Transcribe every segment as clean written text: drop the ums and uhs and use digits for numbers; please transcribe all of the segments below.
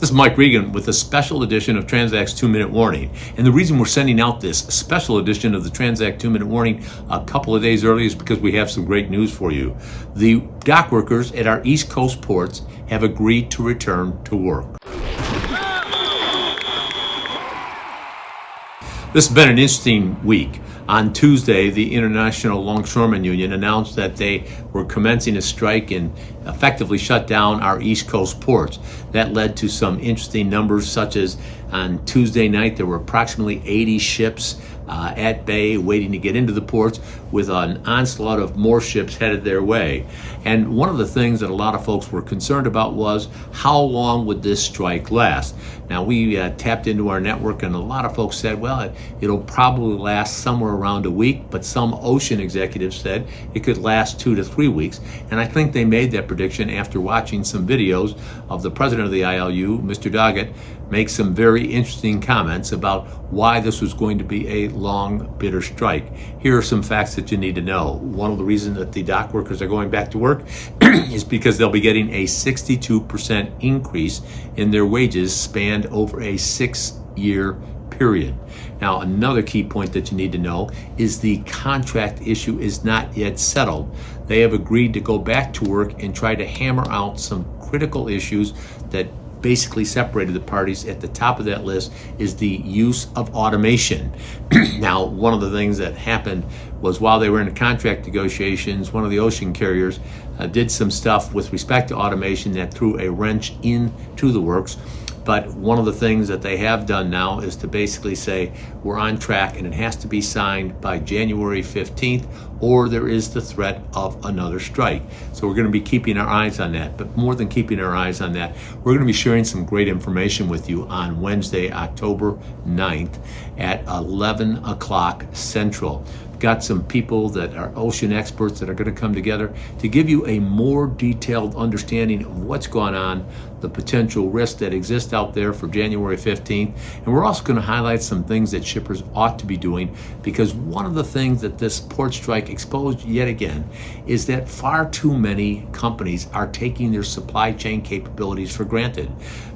This is Mike Regan with a special edition of TransAct's 2-Minute Warning. And the reason we're sending out this special edition of the TransAct 2-Minute Warning a couple of days early is because we have some great news for you. The dock workers at our East Coast ports have agreed to return to work. This has been an interesting week. On Tuesday, the International Longshoremen Union announced that they were commencing a strike and effectively shut down our East Coast ports. That led to some interesting numbers, such as on Tuesday night, there were approximately 80 ships at bay waiting to get into the ports, with an onslaught of more ships headed their way. And one of the things that a lot of folks were concerned about was how long would this strike last? Now, we tapped into our network, and a lot of folks said, well, it'll probably last somewhere around a week, but some ocean executives said it could last 2 to 3 weeks. And I think they made that prediction after watching some videos of the president of the ILU, Mr. Doggett, make some very interesting comments about why this was going to be a long, bitter strike. Here are some facts that you need to know. One of the reasons that the dock workers are going back to work is because they'll be getting a 62% increase in their wages spanned over a 6-year period. Now, another key point that you need to know is the contract issue is not yet settled. They have agreed to go back to work and try to hammer out some critical issues that basically separated the parties. At the top of that list is the use of automation. Now, one of the things that happened was while they were in the contract negotiations, one of the ocean carriers did some stuff with respect to automation that threw a wrench into the works. But one of the things that they have done now is to basically say we're on track and it has to be signed by January 15th, or there is the threat of another strike. So we're going to be keeping our eyes on that. But more than keeping our eyes on that, we're going to be sharing some great information with you on Wednesday, October 9th at 11 o'clock Central. Got some people that are ocean experts that are going to come together to give you a more detailed understanding of what's going on, the potential risks that exist out there for January 15th. And we're also going to highlight some things that shippers ought to be doing, because one of the things that this port strike exposed yet again is that far too many companies are taking their supply chain capabilities for granted.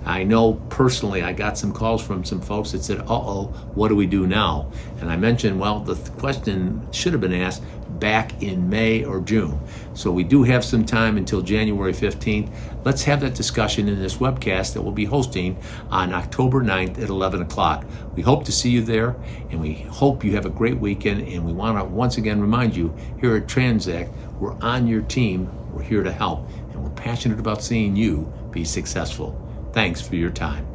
I know personally I got some calls from some folks that said, what do we do now? And I mentioned, well, the question should have been asked back in May or June. So we do have some time until January 15th. Let's have that discussion in this webcast that we'll be hosting on October 9th at 11 o'clock. We hope to see you there, and we hope you have a great weekend. And we want to once again remind you, here at TransAct, we're on your team, we're here to help, and we're passionate about seeing you be successful. Thanks for your time.